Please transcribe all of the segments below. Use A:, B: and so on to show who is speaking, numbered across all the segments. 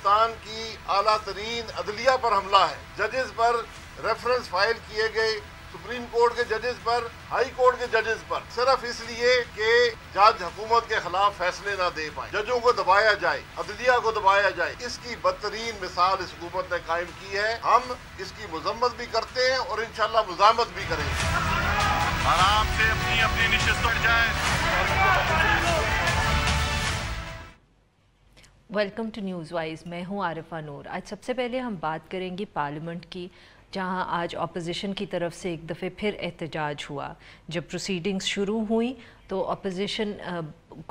A: بلوچستان کی اعلیٰ ترین عدلیہ پر حملہ ہے. ججز پر ریفرنس فائل کیے گئے سپریم کورٹ کے ججز پر, ہائی کورٹ کے ججز پر, صرف اس لیے کہ جج حکومت کے خلاف فیصلے نہ دے پائیں, ججوں کو دبایا جائے, عدلیہ کو دبایا جائے. اس کی بدترین مثال اس حکومت نے قائم کی ہے. ہم اس کی مذمت بھی کرتے ہیں اور انشاءاللہ مزاحمت بھی کریں گے.
B: آرام سے اپنی نشست پر جائیں.
C: Welcome to News Wise. میں ہوں عارفہ نور. آج سب سے پہلے ہم بات کریں گے پارلیمنٹ کی, جہاں آج اپوزیشن کی طرف سے ایک دفعہ پھر احتجاج ہوا. جب پروسیڈنگز شروع ہوئیں تو اپوزیشن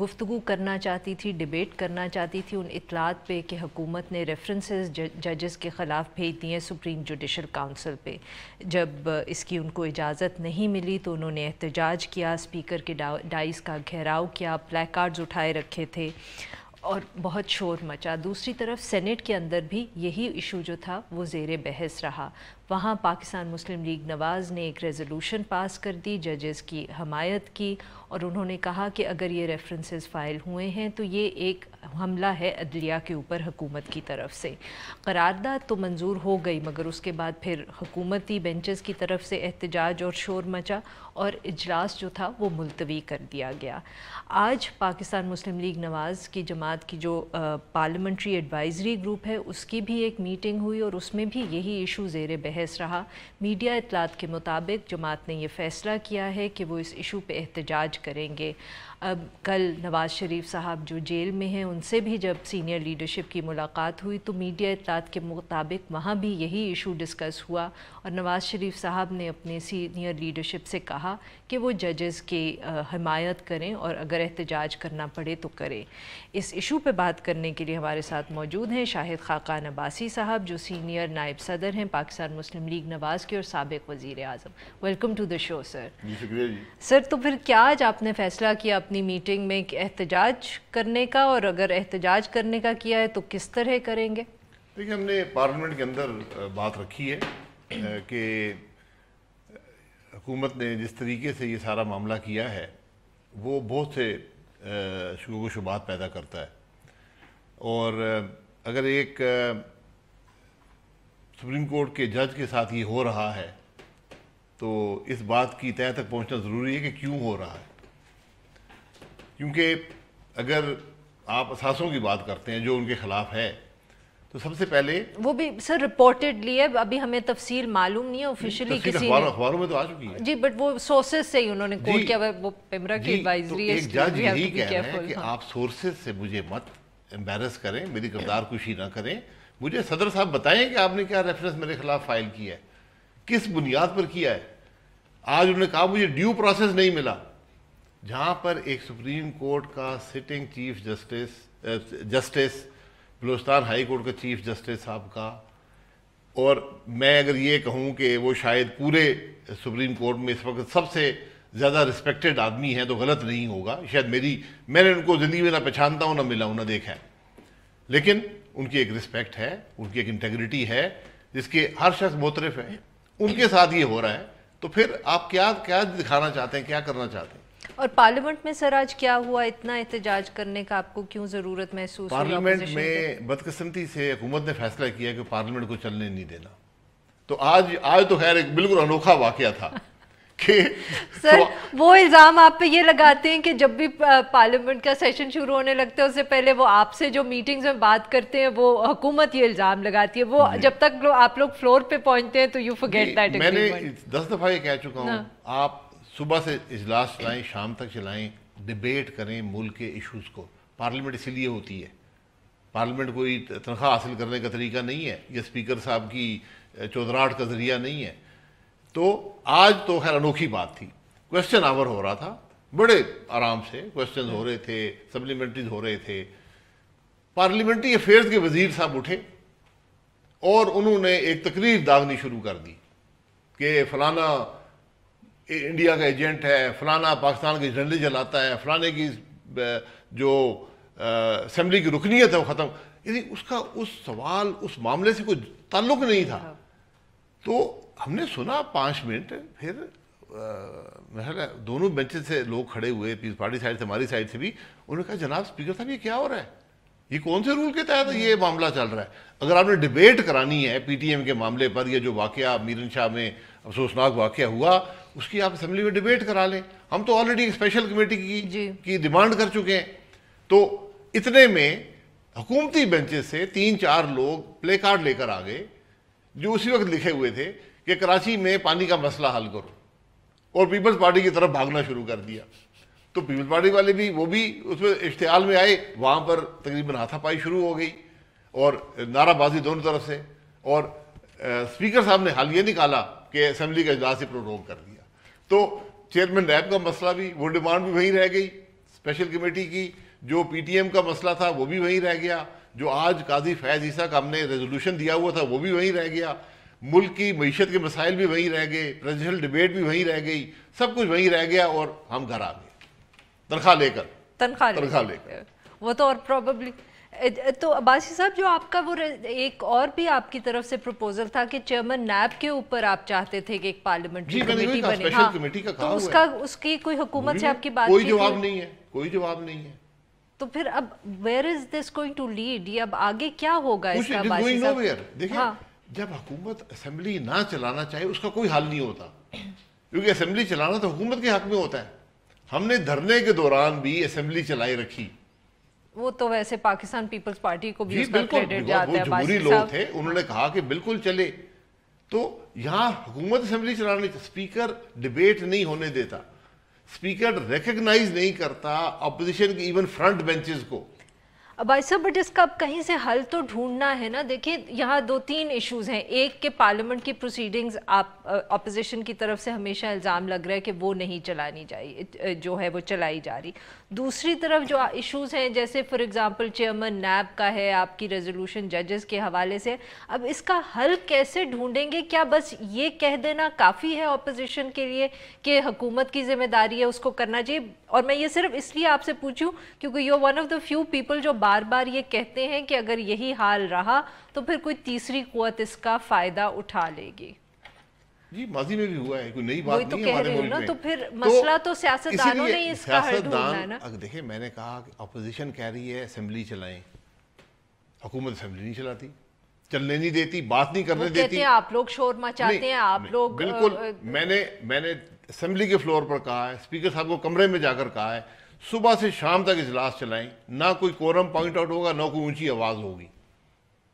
C: گفتگو کرنا چاہتی تھی, ڈیبیٹ کرنا چاہتی تھی ان اطلاعات پہ کہ حکومت نے ریفرنسز ججز کے خلاف بھیج دیے سپریم جوڈیشل کونسل پہ. جب اس کی ان کو اجازت نہیں ملی تو انہوں نے احتجاج کیا, اسپیکر کے ڈائس کا گھیراؤ کیا, پلیک کارڈز اٹھائے رکھے تھے اور بہت شور مچا. دوسری طرف سینٹ کے اندر بھی یہی ایشو جو تھا وہ زیر بحث رہا. وہاں پاکستان مسلم لیگ نواز نے ایک ریزولوشن پاس کر دی, ججز کی حمایت کی, اور انہوں نے کہا کہ اگر یہ ریفرنسز فائل ہوئے ہیں تو یہ ایک حملہ ہے عدلیہ کے اوپر حکومت کی طرف سے. قرارداد تو منظور ہو گئی مگر اس کے بعد پھر حکومتی بینچز کی طرف سے احتجاج اور شور مچا اور اجلاس جو تھا وہ ملتوی کر دیا گیا. آج پاکستان مسلم لیگ نواز کی جماعت کی جو پارلیمنٹری ایڈوائزری گروپ ہے اس کی بھی ایک میٹنگ ہوئی اور اس میں بھی یہی ایشو زیر بحث رہا. میڈیا اطلاعات کے مطابق جماعت نے یہ فیصلہ کیا ہے کہ وہ اس ایشو پہ احتجاج کریں گے. اب کل نواز شریف صاحب جو جیل میں ہیں ان سے بھی جب سینئر لیڈرشپ کی ملاقات ہوئی تو میڈیا اطلاعات کے مطابق وہاں بھی یہی ایشو ڈسکس ہوا اور نواز شریف صاحب نے اپنے سینئر لیڈرشپ سے کہا کہ وہ ججز کی حمایت کریں اور اگر احتجاج کرنا پڑے تو کریں. اس ایشو پہ بات کرنے کے لیے ہمارے ساتھ موجود ہیں شاہد خاقان عباسی صاحب جو سینئر نائب صدر ہیں پاکستان مسلم لیگ نواز کے اور سابق وزیر اعظم. ویلکم ٹو دا شو سر.
A: شکریہ جی.
C: سر تو پھر کیا آج آپ نے فیصلہ کیا اپنی میٹنگ میں کہ احتجاج کرنے کا, اور اگر احتجاج کرنے کا کیا ہے تو کس طرح کریں گے؟
A: دیکھیں ہم نے پارلیمنٹ کے اندر بات رکھی ہے کہ حکومت نے جس طریقے سے یہ سارا معاملہ کیا ہے وہ بہت سے شکوک و شبہات پیدا کرتا ہے, اور اگر ایک سپریم کورٹ کے جج کے ساتھ یہ ہو رہا ہے تو اس بات کی تہہ تک پہنچنا ضروری ہے کہ کیوں ہو رہا ہے. کیونکہ اگر آپ اثاثوں کی بات کرتے ہیں جو ان کے خلاف ہے تو سب سے پہلے
C: وہ بھی سر رپورٹڈلی ہے, ابھی ہمیں تفصیل معلوم نہیں ہے آفیشلی کسی نے,
A: اخباروں میں تو آ چکی ہے
C: جی, بٹ وہ سورسز سے ہی انہوں نے کوٹ کیا, وہ پیمرا کی ایڈوائزری ہے.
A: ایک جج یہی کہہ رہے ہیں کہ آپ سورسز سے مجھے مت امبیرس کریں, میری کردار کشی نہ کریں, مجھے صدر صاحب بتائیں کہ آپ نے کیا ریفرنس میرے خلاف فائل کیا ہے, کس بنیاد پر کیا ہے. آج انہوں نے کہا مجھے ڈیو پروسیس نہیں ملا, جہاں پر ایک سپریم کورٹ کا sitting chief justice Balochistan high court کا چیف جسٹس صاحب کا, اور میں اگر یہ کہوں کہ وہ شاید پورے سپریم کورٹ میں اس وقت سب سے زیادہ رسپیکٹڈ آدمی ہیں تو غلط نہیں ہوگا. شاید میں نے ان کو زندگی میں نہ پہچانتا ہوں نہ ملا ہوں نہ دیکھا ہے, لیکن ان کی ایک رسپیکٹ ہے, ان کی ایک انٹیگریٹی ہے جس کے ہر شخص معترف ہے. ان کے ساتھ یہ ہو رہا ہے تو پھر آپ کیا دکھانا چاہتے ہیں, کیا کرنا چاہتے ہیں؟
C: اور پارلیمنٹ میں سر آج کیا ہوا, اتنا احتجاج کرنے کا آپ کو کیوں ضرورت محسوس ہوئی؟
A: پارلیمنٹ میں بدقسمتی سے حکومت نے فیصلہ کیا کہ پارلیمنٹ کو چلنے نہیں دینا. تو آج تو خیر ایک بالکل انوکھا واقعہ تھا کہ
C: سر وہ الزام آپ پہ یہ لگاتے ہیں کہ جب بھی پارلیمنٹ کا سیشن شروع ہونے لگتا ہے اس سے پہلے وہ آپ سے جو میٹنگز میں بات کرتے ہیں وہ حکومت یہ الزام لگاتی ہے, وہ جب تک آپ لوگ فلور پہ پہنچتے ہیں تو یو فرگیٹ دیٹ.
A: میں نے 10 دفعہ یہ کہہ چکا ہوں, آپ صبح سے اجلاس چلائیں, شام تک چلائیں, ڈیبیٹ کریں ملک کے ایشوز کو. پارلیمنٹ اسی لیے ہوتی ہے, پارلیمنٹ کوئی تنخواہ حاصل کرنے کا طریقہ نہیں ہے, یہ اسپیکر صاحب کی چودراہٹ کا ذریعہ نہیں ہے. تو آج تو خیر انوکھی بات تھی, کویسچن آور ہو رہا تھا, بڑے آرام سے کویسچنز ہو رہے تھے, سپلیمنٹریز ہو رہے تھے. پارلیمنٹری افیئرز کے وزیر صاحب اٹھے اور انہوں نے ایک تقریر داغنی شروع کر دی کہ فلانا انڈیا کا ایجنٹ ہے, فلانا پاکستان کی جھنڈے جلاتا ہے, فلانے کی جو اسمبلی کی رکنیت ہے وہ ختم. یعنی اس کا اس سوال اس معاملے سے کوئی تعلق نہیں تھا. تو ہم نے سنا 5 منٹ, پھر دونوں بینچز سے لوگ کھڑے ہوئے, پیس پارٹی سائڈ سے ہماری سائڈ سے بھی, انہوں نے کہا جناب اسپیکر صاحب یہ کیا ہو رہا ہے, یہ کون سے رول کے تحت یہ معاملہ چل رہا ہے؟ اگر آپ نے ڈبیٹ کرانی ہے پی ٹی ایم کے معاملے پر، یہ جو واقعہ میرن شاہ میں افسوسناک واقعہ ہوا، اس کی آپ اسمبلی میں ڈبیٹ کرا لیں. ہم تو آلریڈی ایک اسپیشل کمیٹی کی ڈیمانڈ کر چکے ہیں. تو اتنے میں حکومتی بینچز سے 3-4 لوگ پلے کارڈ لے کر آ گئے جو اسی وقت لکھے ہوئے تھے کہ کراچی میں پانی کا مسئلہ حل کرو، اور پیپلز پارٹی کی طرف بھاگنا شروع کر دیا. تو پیپلز پارٹی والے بھی وہ بھی اس میں اشتعال میں آئے، وہاں پر تقریباً ہاتھا پائی شروع ہو گئی اور نعرہ بازی دونوں طرف سے. اور اسپیکر صاحب نے حل یہ نکالا کہ اسمبلی کا اجلاس ہی پروروگ کر دیا. تو چیئرمین نیب کا مسئلہ بھی، وہ ڈیمانڈ بھی وہیں رہ گئی اسپیشل کمیٹی کی. جو پی ٹی ایم کا مسئلہ تھا وہ بھی وہیں رہ گیا. جو آج قاضی فیض عیسیٰ کا ہم نے ریزولوشن دیا ہوا تھا وہ بھی وہیں رہ گیا. ملک کی معیشت کے مسائل بھی وہیں رہ گئے، پریزیڈنشل ڈبیٹ بھی وہیں رہ گئی، سب کچھ وہیں رہ گیا، اور ہم گھر آ گئے تنخواہ لے کر.
C: وہ تو اور پروبیبلی. تو عباسی صاحب، جو آپ کا وہ ایک اور بھی آپ کی طرف سے پروپوزل تھا کہ چیئرمین نیب کے اوپر آپ چاہتے تھے کہ ایک پارلیمنٹری کمیٹی بنے، ہاں، تو اس کی کوئی حکومت سے آپ کی بات؟
A: کوئی جواب نہیں ہے، کوئی جواب نہیں ہے.
C: تو پھر اب where is this going to lead? یہ اب آگے کیا ہوگا اس کا؟ عباسی صاحب
A: دیکھیں، جب حکومت اسمبلی نہ چلانا چاہے اس کا کوئی حل نہیں ہوتا، کیونکہ اسمبلی چلانا تو حکومت کے حق میں ہوتا ہے. ہم نے دھرنے کے دوران بھی اسمبلی چلائی رکھی.
C: وہ تو ویسے پاکستان پیپلز پارٹی کو بھی اس کا کریڈٹ جاتا ہے.
A: وہ جمہوری لوگ تھے، انہوں نے کہا کہ بالکل چلے. تو یہاں حکومت اسمبلی چلانے، اسپیکر ڈبیٹ نہیں ہونے دیتا، اسپیکر ریکگنائز نہیں کرتا اپوزیشن کی ایون فرنٹ بینچز کو.
C: اب ایسا، بٹ اس کا اب کہیں سے حل تو ڈھونڈنا ہے نا. دیکھیں، یہاں 2-3 ایشوز ہیں. ایک کہ پارلیمنٹ کی پروسیڈنگز اپوزیشن کی طرف سے ہمیشہ الزام لگ رہا ہے کہ وہ نہیں چلانی چاہیے، جو ہے وہ چلائی جا رہی. دوسری طرف جو ایشوز ہیں، جیسے فار ایگزامپل چیئرمین نیب کا ہے، آپ کی ریزولوشن ججز کے حوالے سے، اب اس کا حل کیسے ڈھونڈیں گے؟ کیا بس یہ کہہ دینا کافی ہے اپوزیشن کے لیے کہ حکومت کی ذمہ داری ہے، اس کو کرنا چاہیے؟ اور میں یہ صرف اس لیے آپ سے پوچھوں کیونکہ you one of the few people جو بار بار یہ کہتے ہیں کہ اگر یہی حال رہا تو پھر کوئی تیسری قوت اس کا فائدہ اٹھا لے گی.
A: جی ماضی میں بھی ہوا ہے، کوئی نئی بات نہیں ہے ہمارے ملک میں.
C: تو پھر مسئلہ تو سیاستدانوں نے اس کا حل ڈھونڈنا ہے نا.
A: دیکھیں، میں نے کہا کہ اپوزیشن کہہ رہی ہے اسمبلی چلائیں، حکومت اسمبلی نہیں چلاتی، چلنے نہیں دیتی، بات نہیں کرنے دیتی.
C: کہتے ہیں آپ لوگ شور مچاتے ہیں، آپ لوگ.
A: بالکل، میں نے اسمبلی کے فلور پر کہا ہے، اسپیکر صاحب کو کمرے میں جا کر کہا ہے، صبح سے شام تک اجلاس چلائیں، نہ کوئی کورم پوائنٹ آؤٹ ہوگا، نہ کوئی اونچی آواز ہوگی.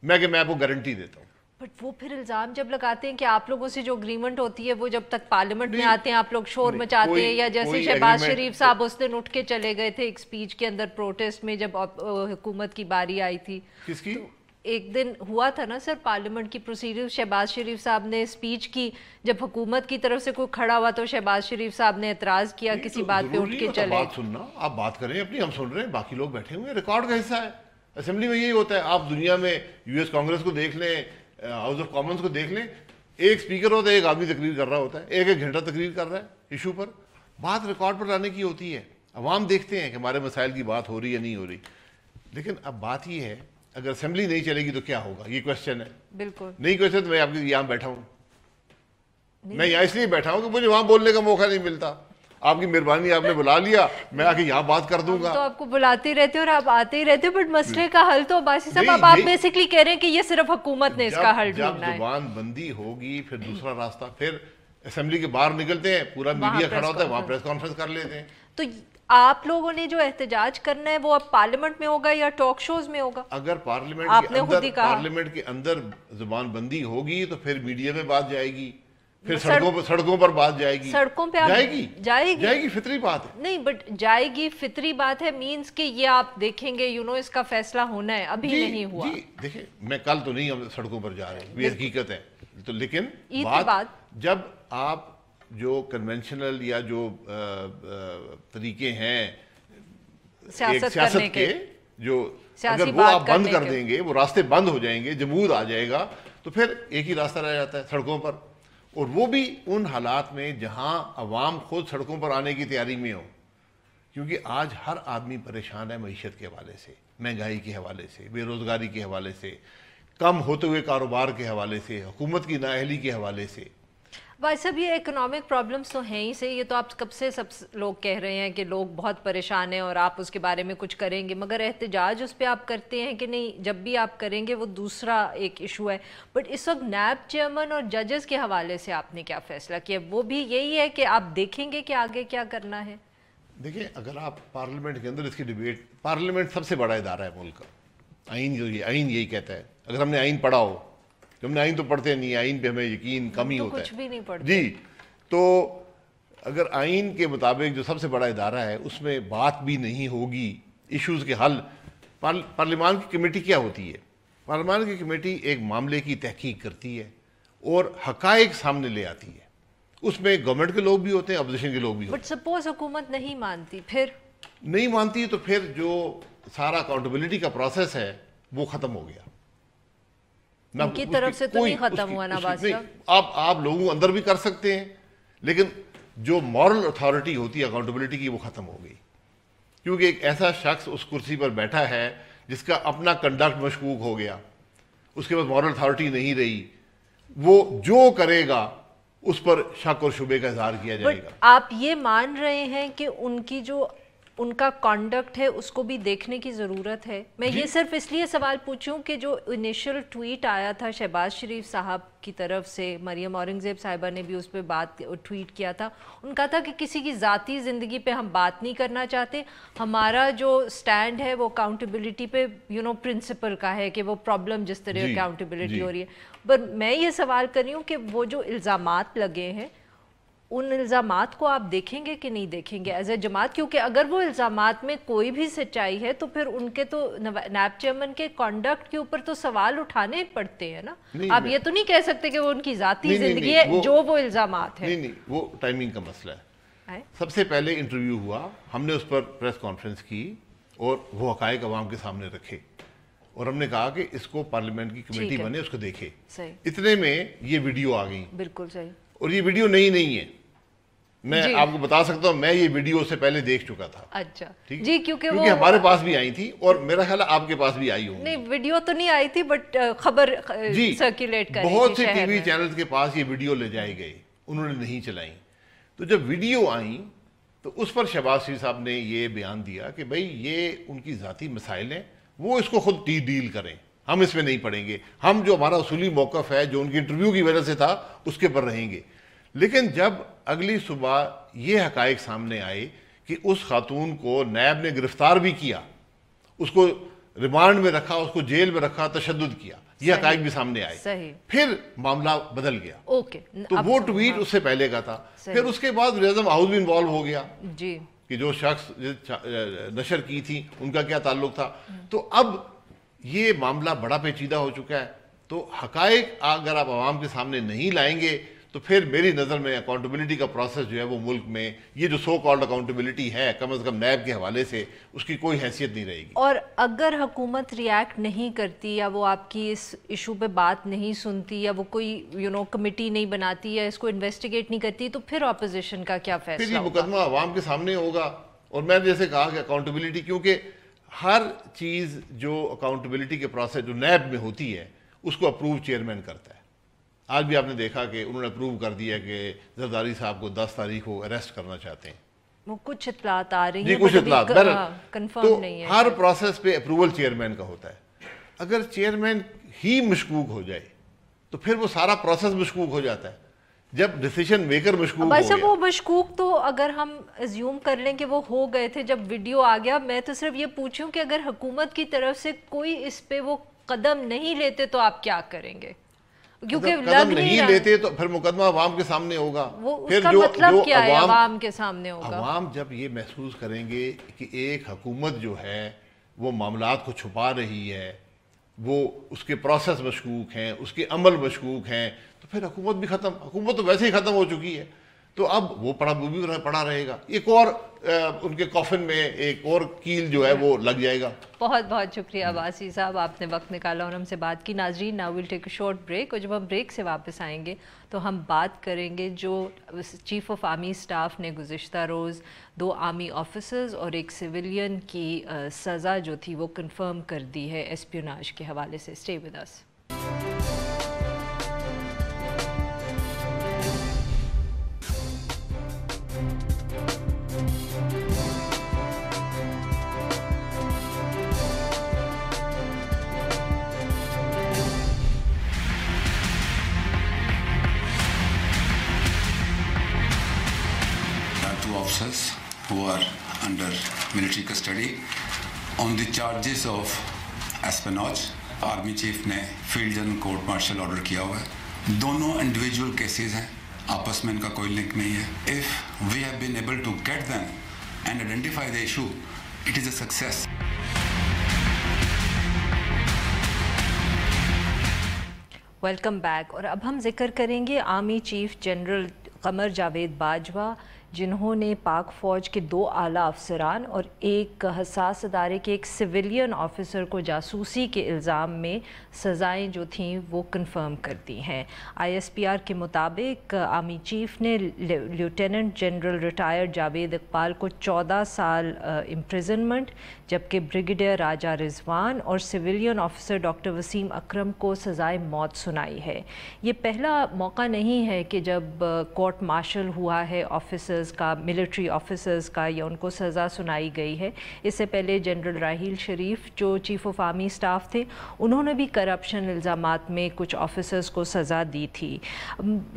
A: میں آپ کو گارنٹی دیتا ہوں.
C: بٹ وہ پھر الزام جب لگاتے ہیں کہ آپ لوگوں سے جو اگریمنٹ ہوتی ہے وہ جب تک پارلیمنٹ میں آتے ہیں آپ لوگ شور مچاتے ہیں، یا جیسے شہباز شریف صاحب اس دن اٹھ کے چلے گئے تھے ایک سپیچ کے اندر پروٹیسٹ میں جب حکومت کی باری آئی تھی.
A: کس کی؟
C: ایک دن ہوا تھا نا سر پارلیمنٹ کی پروسیڈر، شہباز شریف صاحب نے سپیچ کی، جب حکومت کی طرف سے کوئی کھڑا ہوا تو شہباز شریف صاحب نے اعتراض کیا کسی بات پہ، اٹھ کے چلے.
A: بات سننا، آپ بات کریں اپنی، ہم سن رہے ہیں، باقی لوگ بیٹھے ہوئے ہیں، ریکارڈ کا حصہ ہے. اسمبلی میں یہی ہوتا ہے. آپ دنیا میں یو ایس کانگریس کو دیکھ لیں، ہاؤس آف کامنس کو دیکھ لیں، ایک اسپیکر ہوتا ہے، ایک آدمی تقریر کر رہا ہوتا ہے، ایک گھنٹہ تقریر کر رہا ہے ایشو پر. بات ریکارڈ پر لانے کی ہوتی ہے، عوام دیکھتے ہیں کہ ہمارے مسائل کی بات ہو رہی ہے نہیں ہو رہی. لیکن اب بات یہ ہے، اگر اسمبلی نہیں چلے گی تو کیا ہوگا، یہ کوشچن ہے. بالکل نہیں کوشچن. تو میں آپ کے یہاں بیٹھا ہوں، میں یہاں اس لیے بیٹھا ہوں کہ مجھے وہاں بولنے کا موقع نہیں ملتا. آپ کی مہربانی، آپ نے بلا لیا، میں آ کے یہاں بات کر دوں گا.
C: تو آپ کو بلاتے رہتے اور آپ آتے ہی رہتے، بٹ مسئلے کا حل تو عباسی صاحب اب آپ بیسیکلی کہہ رہے ہیں کہ یہ صرف حکومت نے اس کا حل ڈھونڈنا ہے.
A: جب زبان بندی ہوگی پھر دوسرا راستہ، پھر اسمبلی کے باہر نکلتے ہیں، پورا میڈیا کھڑا ہوتا ہے، وہاں پریس کانفرنس کر لیتے ہیں.
C: تو آپ لوگوں نے جو احتجاج کرنا ہے وہ اب پارلیمنٹ میں ہوگا یا ٹاک شوز میں ہوگا؟
A: اگر پارلیمنٹ کے اندر زبان بندی ہوگی تو پھر میڈیا میں بات جائے گی، پھر سڑکوں پر بات جائے گی.
C: سڑکوں پہ
A: جائے گی، فطری بات ہے.
C: نہیں، بٹ جائے گی فطری بات ہے، مینز کہ یہ آپ دیکھیں گے اس کا فیصلہ ہونا ہے، ابھی نہیں ہوا.
A: جی دیکھیں، میں کل تو نہیں ہم سڑکوں پر جا رہے ہیں، یہ حقیقت ہے. تو لیکن جب آپ جو کنونشنل یا جو طریقے ہیں سیاست کے، جو اگر وہ آپ بند کر دیں گے، وہ راستے بند ہو جائیں گے، جمود آ جائے گا، تو پھر ایک ہی راستہ رہ جاتا ہے سڑکوں پر. اور وہ بھی ان حالات میں جہاں عوام خود سڑکوں پر آنے کی تیاری میں ہو. کیونکہ آج ہر آدمی پریشان ہے معیشت کے حوالے سے، مہنگائی کے حوالے سے، بے روزگاری کے حوالے سے، کم ہوتے ہوئے کاروبار کے حوالے سے، حکومت کی نااہلی کے حوالے سے.
C: भाई साहब ये इकोनॉमिक प्रॉब्लम्स तो हैं ही से, ये तो आप कब से सब लोग कह रहे हैं कि लोग बहुत परेशान हैं और आप उसके बारे में कुछ करेंगे, मगर एहतजाज उस पर आप करते हैं कि नहीं, जब भी आप करेंगे वो दूसरा एक इशू है। बट इस वक्त नैब चेयरमैन और जजेस के हवाले से आपने क्या फैसला किया? वो भी यही है कि आप देखेंगे कि आगे क्या करना है?
A: देखिए, अगर आप पार्लियामेंट के अंदर इसकी डिबेट, पार्लियामेंट सबसे बड़ा इदारा है मुल्क का, आइन जो ये आइन यही कहता है। अगर हमने आइन पढ़ा हो, हमने आइन तो पढ़ते नहीं, आइन पे हमें यकीन कम ही होता है,
C: कुछ भी नहीं पढ़ते
A: जी। तो अगर आइन के मुताबिक जो सबसे बड़ा इदारा है उसमें बात भी नहीं होगी इश्यूज़ के हल, पार्लियामान की कमेटी क्या होती है? पार्लियामान की कमेटी एक मामले की तहकीक करती है और हकायक सामने ले आती है। उसमें गवर्नमेंट के लोग भी होते हैं, अपोजिशन के लोग भी होते हैं।
C: बट सपोज हुकूमत नहीं मानती, फिर
A: नहीं मानती तो फिर जो सारा अकाउंटेबिलिटी का प्रोसेस है वो ख़त्म हो गया।
C: उनकी तरफ से तो नहीं खत्म हुआ ना बात साहब।
A: आप लोगों अंदर भी कर सकते हैं, लेकिन जो मॉरल अथॉरिटी होती है अकाउंटेबिलिटी की वो खत्म हो गई, क्योंकि एक ऐसा शख्स उस कुर्सी पर बैठा है जिसका अपना कंडक्ट मशकूक हो गया, उसके पास मॉरल अथॉरिटी नहीं रही, वो जो करेगा उस पर शक और शुबे का इजहार किया जाएगा।
C: आप ये मान रहे हैं कि उनकी जो उनका कॉन्डक्ट है उसको भी देखने की ज़रूरत है? मैं ये सिर्फ इसलिए सवाल पूछूं कि जो इनिशियल ट्वीट आया था शहबाज शरीफ साहब की तरफ से, मरियम औरंगज़ेब साहिबा ने भी उस पर बात ट्वीट किया था, उनका था कि किसी की ज़ाती ज़िंदगी पे हम बात नहीं करना चाहते, हमारा जो स्टैंड है वो अकाउंटेबिलिटी पे प्रिंसिपल का है कि वो प्रॉब्लम जिस तरह अकाउंटेबिलिटी हो रही है। पर मैं ये सवाल कर रही हूँ कि वो जो इल्ज़ामात लगे हैं उन इल्ज़ामात को आप देखेंगे कि नहीं देखेंगे एज ए जमात? क्योंकि अगर वो इल्ज़ामात में कोई भी सच्चाई है तो फिर उनके तो नैब चेयरमैन के कॉन्डक्ट के ऊपर तो सवाल उठाने पड़ते हैं ना। आप ये तो नहीं कह सकते कि वो उनकी ज़ाती ज़िंदगी है जो वो इल्ज़ामात है।
A: नहीं, वो टाइमिंग का मसला है। सबसे पहले इंटरव्यू हुआ, हमने उस पर प्रेस कॉन्फ्रेंस की और वो हकायक अवाम के सामने रखे और हमने कहा कि इसको पार्लियामेंट की कमेटी बने, उसको देखे। इतने में ये वीडियो आ गई।
C: बिल्कुल सही। और
A: ये वीडियो नई नहीं है, मैं आपको बता सकता हूँ, मैं ये वीडियो से पहले देख चुका था।
C: अच्छा
A: ठीक
C: जी, क्योंकि
A: हमारे पास भी आई थी और मेरा ख्याल आपके पास भी आई होगी।
C: नहीं, वीडियो तो नहीं आई थी बट खबर सर्कुलेट कर
A: बहुत से टीवी चैनल्स के पास ये वीडियो ले जाए गए, उन्होंने नहीं चलाई। तो जब वीडियो आई तो उस पर शहबाज शरीफ साहब ने ये बयान दिया कि भाई ये उनकी ज़ाती मसाइल हैं, वो इसको खुद डील करें, हम इसमें नहीं पड़ेंगे, हम जो हमारा उसूली मौक़िफ़ है जो उनकी इंटरव्यू की वजह से था उसके पर रहेंगे। लेकिन जब अगली सुबह ये हकायक सामने आए कि उस खातून को नैब ने गिरफ्तार भी किया, उसको रिमांड में रखा, उसको जेल में रखा, तशद्दुद किया, ये हकायक भी सामने आए, फिर मामला बदल गया। तो वो ट्वीट उससे पहले का था। फिर उसके बाद रियाज़म हाउस भी इन्वॉल्व हो गया जी, कि जो शख्स नशर की थी उनका क्या ताल्लुक था। तो अब ये मामला बड़ा पेचीदा हो चुका है। तो हकायक अगर आप आवाम के सामने नहीं लाएंगे तो फिर मेरी नज़र में अकाउंटेबिलिटी का प्रोसेस जो है वो मुल्क में, ये जो सो कॉल्ड अकाउंटेबिलिटी है, कम से कम नैब के हवाले से उसकी कोई हैसियत नहीं रहेगी।
C: और अगर हुकूमत रिएक्ट नहीं करती या वो आपकी इस इशू पे बात नहीं सुनती या वो कोई कमेटी नहीं बनाती या इसको इन्वेस्टिगेट नहीं करती, तो फिर अपोजिशन का क्या फैसला?
A: फिर ये मुकदमा अवाम के सामने होगा। और मैंने जैसे कहा कि अकाउंटेबिलिटी, क्योंकि हर चीज़ जो अकाउंटेबिलिटी के प्रोसेस जो नैब में होती है उसको अप्रूव चेयरमैन करता है। आज भी आपने देखा कि उन्होंने अप्रूव कर दिया कि जरदारी साहब को 10 तारीख को अरेस्ट करना चाहते हैं।
C: वो कुछ इत्तलात आ रही हैं,
A: कुछ इत्तलात
C: कंफर्म नहीं है।
A: हर प्रोसेस पे अप्रूवल चेयरमैन का होता है। अगर चेयरमैन ही मशकूक हो जाए तो फिर वो सारा प्रोसेस मशकूक हो जाता है। जब डिसीजन मेकर मशकूक हो गया,
C: वो मशकूक तो अगर हम अज्यूम कर लें कि वो हो गए थे जब वीडियो आ गया, मैं तो सिर्फ ये पूछूं कि अगर हुकूमत की तरफ से कोई इस पे वो कदम नहीं लेते तो आप क्या करेंगे? क्योंकि
A: कदम नहीं लेते तो फिर मुकदमा अवाम के सामने होगा।
C: फिर जो मतलब क्या है अवाम के सामने होगा?
A: अवाम जब ये महसूस करेंगे कि एक हुकूमत जो है वो मामलात को छुपा रही है, वो उसके प्रोसेस मशकूक हैं, उसके अमल मशकूक हैं, तो फिर हुकूमत भी ख़त्म। हुकूमत तो वैसे ही ख़त्म हो चुकी है, तो अब वो भी पड़ा रहेगा। एक और उनके कॉफिन में एक और कील जो है वो लग जाएगा।
C: बहुत बहुत शुक्रिया अब्बासी साहब, आपने वक्त निकाला और हमसे बात की। नाजरीन, now will take a short break और जब हम ब्रेक से वापस आएंगे तो हम बात करेंगे जो चीफ ऑफ आर्मी स्टाफ ने गुज़िश्ता रोज़ 2 आर्मी ऑफिसर्स और एक सिविलियन की सज़ा जो थी वो कंफर्म कर दी है एस्पियोनाज के हवाले से। Stay with us.
D: officers who are under military custody on the charges of espionage. Army chief ने field general court martial order किया हुआ है। दोनों इंडिविजुअल केसेस हैं, आपस में इनका कोई लिंक नहीं है। If we have been able to get them and identify the issue, it is a success.
C: Welcome back. और अब हम जिक्र करेंगे army chief general Qamar Javed Bajwa, जिन्होंने पाक फ़ौज के 2 आला अफसरान और एक हसास अदारे के एक सिविलियन ऑफिसर को जासूसी के इल्ज़ाम में सज़ाएं जो थीं वो कंफर्म कर दी हैं। ISPR के मुताबिक आर्मी चीफ ने lieutenant general retired Javed Iqbal को 14 साल इम्प्रिजनमेंट, जबकि ब्रिगेडियर राजा रिजवान और सिविलियन ऑफिसर डॉक्टर वसीम अकरम को सज़ाए मौत सुनाई है। ये पहला मौका नहीं है कि जब कोर्ट मार्शल हुआ है ऑफिसर्स का, मिलिट्री ऑफिसर्स का, या उनको सज़ा सुनाई गई है। इससे पहले जनरल राहील शरीफ जो चीफ़ ऑफ आर्मी स्टाफ थे, उन्होंने भी करप्शन इल्ज़ामात में कुछ ऑफिसर्स को सज़ा दी थी।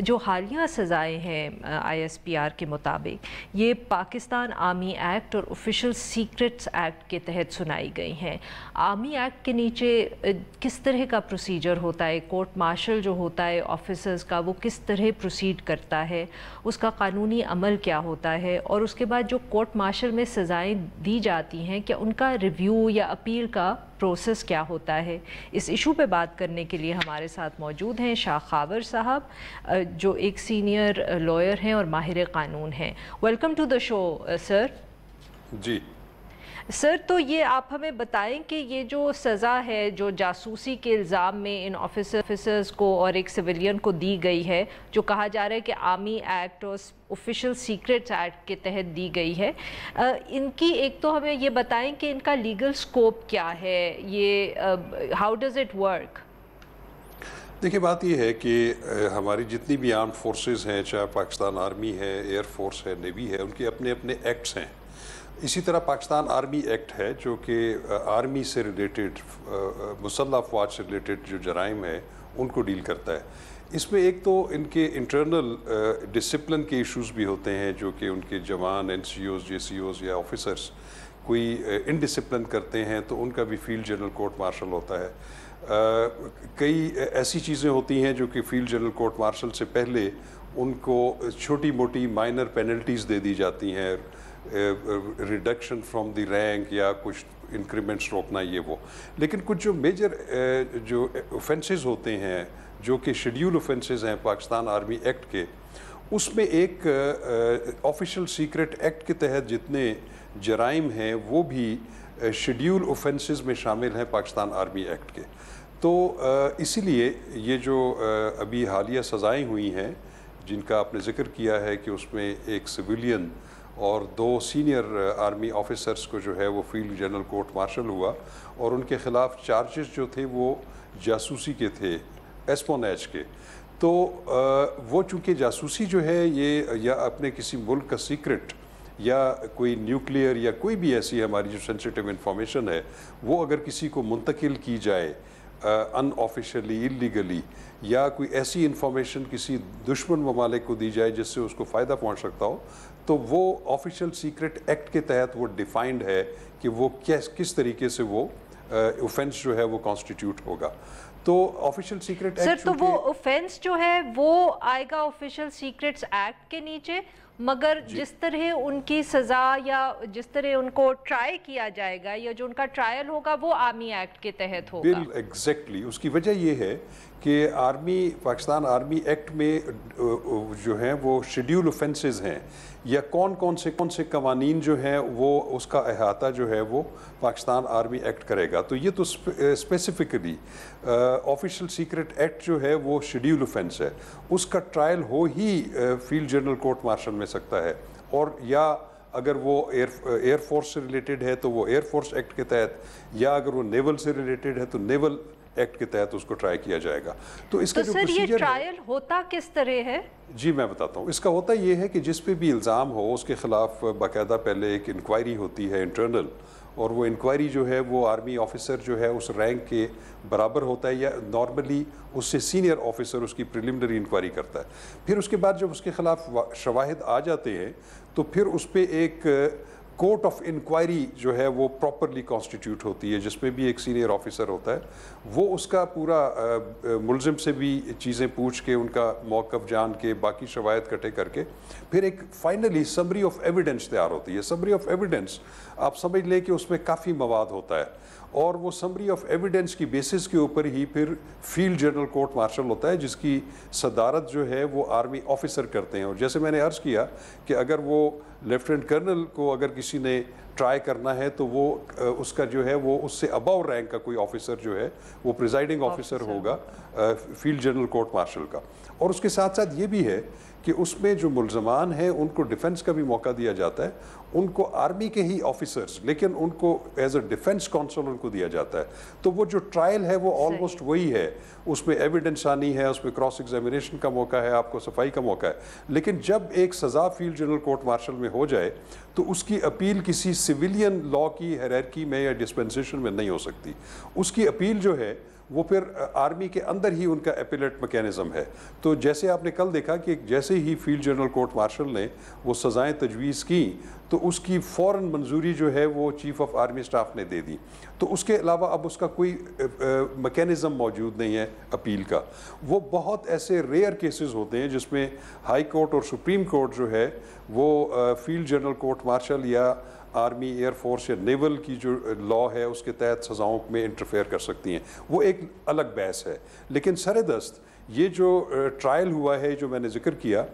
C: जो हालिया सज़ाएँ हैं ISPR के मुताबिक, ये पाकिस्तान आर्मी एक्ट और ऑफिशियल सीक्रेट्स एक्ट के तहत सुनाई गई हैं। आर्मी एक्ट के नीचे किस तरह का प्रोसीजर होता है? कोर्ट मार्शल जो होता है ऑफिसर्स का, वो किस तरह प्रोसीड करता है? उसका कानूनी अमल क्या होता है? और उसके बाद जो कोर्ट मार्शल में सज़ाएं दी जाती हैं, क्या उनका रिव्यू या अपील का प्रोसेस क्या होता है? इस इशू पे बात करने के लिए हमारे साथ मौजूद हैं शाह खावर साहब, जो एक सीनियर लॉयर हैं और माहिर कानून हैं। Welcome to the show sir.
E: जी
C: सर, तो ये आप हमें बताएं कि ये जो सज़ा है जो जासूसी के इल्ज़ाम में इन ऑफिसर्स को और एक सिविलियन को दी गई है, जो कहा जा रहा है कि आर्मी एक्ट और ऑफिशियल सीक्रेट्स एक्ट के तहत दी गई है, इनकी एक तो हमें ये बताएं कि इनका लीगल स्कोप क्या है, ये हाउ डज़ इट वर्क?
E: देखिए, बात ये है कि हमारी जितनी भी आर्म्ड फोर्सेस हैं, चाहे पाकिस्तान आर्मी है, एयर फोर्स है, नेवी है, उनके अपने अपने एक्ट्स हैं। इसी तरह पाकिस्तान आर्मी एक्ट है जो कि आर्मी से रिलेटेड, मुसल्लह अफवाज से रिलेटेड जो जराइम है उनको डील करता है। इसमें एक तो इनके इंटरनल डिसिप्लिन के इश्यूज़ भी होते हैं, जो कि उनके जवान, NCOs, JCOs या ऑफिसर्स कोई इनडिसिप्लिन करते हैं तो उनका भी फील्ड जनरल कोर्ट मार्शल होता है। कई ऐसी चीज़ें होती हैं जो कि फील्ड जनरल कोर्ट मार्शल से पहले उनको छोटी मोटी माइनर पेनल्टीज़ दे दी जाती हैं, रिडक्शन फ्रॉम द रैंक या कुछ इंक्रीमेंट्स रोकना, ये वो। लेकिन कुछ जो मेजर जो ऑफेंसेस होते हैं जो कि शेड्यूल ऑफेंसेस हैं पाकिस्तान आर्मी एक्ट के, उसमें एक ऑफिशियल सीक्रेट एक्ट के तहत जितने जराइम हैं वो भी शेड्यूल ऑफेंसेस में शामिल हैं पाकिस्तान आर्मी एक्ट के। तो इसीलिए ये जो अभी हालिया सज़ाएँ हुई हैं जिनका आपने ज़िक्र किया है कि उसमें एक सिविलियन और 2 सीनियर आर्मी ऑफिसर्स को जो है वो फील्ड जनरल कोर्ट मार्शल हुआ और उनके ख़िलाफ़ चार्जेस जो थे वो जासूसी के थे, एस्पोनेज के। तो वो चूँकि जासूसी जो है ये या अपने किसी मुल्क का सीक्रेट या कोई न्यूक्लियर या कोई भी ऐसी हमारी जो सेंसिटिव इंफॉर्मेशन है वो अगर किसी को मुंतकिल की जाए अनऑफिशियली, इलीगली, या कोई ऐसी इंफॉर्मेशन किसी दुश्मन ममालिक को दी जाए जिससे उसको फ़ायदा पहुंच सकता हो, तो वो ऑफिशियल सीक्रेट एक्ट के तहत वो डिफाइंड है कि वो किस तरीके से वो ऑफेंस जो है वो कॉन्स्टिट्यूट होगा। तो ऑफिशियल सीक्रेट एक्ट,
C: सर, तो वो ऑफेंस जो है वो आएगा ऑफिशियल सीक्रेट्स एक्ट के नीचे, मगर जिस तरह उनकी सज़ा या जिस तरह उनको ट्राई किया जाएगा या जो उनका ट्रायल होगा वो आर्मी एक्ट के तहत होगा।
E: एग्जैक्टली। उसकी वजह ये है कि पाकिस्तान आर्मी एक्ट में जो हैं वो शेड्यूल ऑफेंसेस हैं या कौन से कवानीन जो हैं वो उसका अहाता जो है वो पाकिस्तान आर्मी एक्ट करेगा। तो ये तो स्पेसिफिकली ऑफिशियल सीक्रेट एक्ट जो है वो शेड्यूल ऑफेंस है, उसका ट्रायल हो ही फील्ड जनरल कोर्ट मार्शल में सकता है, और या अगर वो एयर फोर्स से रिलेटेड है तो वो एयर फोर्स एक्ट के तहत, या अगर वो नेवल से रिलेटेड है तो नेवल एक्ट के तहत उसको ट्राई किया जाएगा। तो इसका जो प्रोसीजर
C: ये ट्रायल होता किस तरह है?
E: जी मैं बताता हूँ। इसका होता ये है कि जिस पे भी इल्ज़ाम हो उसके ख़िलाफ़ बाकायदा पहले एक इंक्वायरी होती है इंटरनल, और वो इंक्वायरी जो है वो आर्मी ऑफिसर जो है उस रैंक के बराबर होता है या नॉर्मली उससे सीनियर ऑफिसर उसकी प्रिलिमिनरी इंक्वायरी करता है। फिर उसके बाद जब उसके ख़िलाफ़ शवाहिद आ जाते हैं तो फिर उस पर एक कोर्ट ऑफ इंक्वायरी जो है वो प्रॉपरली कॉन्स्टिट्यूट होती है, जिसमें भी एक सीनियर ऑफिसर होता है, वो उसका पूरा मुलजिम से भी चीज़ें पूछ के उनका मौक़िफ़ जान के बाकी शवायद इकट्ठे करके फिर एक फाइनली समरी ऑफ एविडेंस तैयार होती है। समरी ऑफ एविडेंस आप समझ लें कि उसमें काफ़ी मवाद होता है और वो समरी ऑफ एविडेंस की बेसिस के ऊपर ही फिर फील्ड जनरल कोर्ट मार्शल होता है, जिसकी सदारत जो है वो आर्मी ऑफिसर करते हैं। और जैसे मैंने अर्ज़ किया कि अगर वो लेफ्टिनेंट कर्नल को अगर किसी ने ट्राई करना है तो वो उसका जो है वो उससे अबव रैंक का कोई ऑफिसर जो है वो प्रिजाइडिंग ऑफिसर होगा फील्ड जनरल कोर्ट मार्शल का। और उसके साथ साथ ये भी है कि उसमें जो मुल्ज़मान हैं उनको डिफेंस का भी मौका दिया जाता है, उनको आर्मी के ही ऑफिसर्स लेकिन उनको एज अ डिफेंस काउंसिल उनको दिया जाता है। तो वो जो ट्रायल है वो ऑलमोस्ट वही है, उसमें एविडेंस आनी है, उसमें क्रॉस एग्जामिनेशन का मौका है, आपको सफाई का मौका है। लेकिन जब एक सज़ा फील्ड जनरल कोर्ट मार्शल में हो जाए तो उसकी अपील किसी सिविलियन लॉ की हायरार्की में या डिस्पेंसेशन में नहीं हो सकती। उसकी अपील जो है वो फिर आर्मी के अंदर ही उनका एपिलेट मैकेनिज़्म है। तो जैसे आपने कल देखा कि जैसे ही फील्ड जनरल कोर्ट मार्शल ने वो सज़ाएं तजवीज़ की तो उसकी फ़ौरन मंजूरी जो है वो चीफ़ ऑफ आर्मी स्टाफ ने दे दी। तो उसके अलावा अब उसका कोई मैकेनिज़्म मौजूद नहीं है अपील का। वो बहुत ऐसे रेयर केसेस होते हैं जिसमें हाई कोर्ट और सुप्रीम कोर्ट जो है वो फील्ड जनरल कोर्ट मार्शल या आर्मी, एयरफोर्स या नेवल की जो लॉ है उसके तहत सज़ाओं में इंटरफेयर कर सकती हैं, वो एक अलग बहस है। लेकिन सरदस्त ये जो ट्रायल हुआ है जो मैंने जिक्र किया,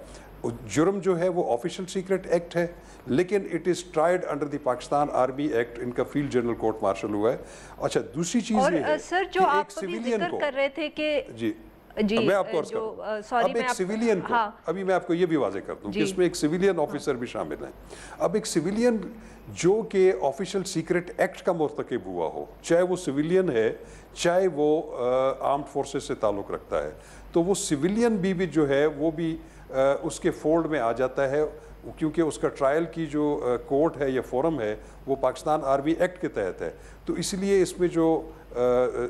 E: जुर्म जो है वो ऑफिशियल सीक्रेट एक्ट है, लेकिन it is tried under the Pakistan army act, इनका फील्ड जनरल कोर्ट मार्शल हुआ है। अच्छा, दूसरी चीज़ ये है
C: सर जो आप अभी जिक्र कर रहे थे कि
E: जी मैं आपको अर्ज करूं, अब एक सिविलियन को अभी मैं आपको ये भी वाज़ेह कर दूं कि इसमें एक सिविलियन ऑफिसर भी शामिल है। अब एक सिविलियन जो कि ऑफिशियल सीक्रेट एक्ट का मुर्तकिब हुआ हो, चाहे वो सिविलियन है चाहे वो आर्म्ड फोर्सेस से ताल्लुक़ रखता है, तो वो सिविलियन भी जो है वो भी उसके फोल्ड में आ जाता है, क्योंकि उसका ट्रायल की जो कोर्ट है या फोरम है वो पाकिस्तान आर्मी एक्ट के तहत है। तो इसलिए इसमें जो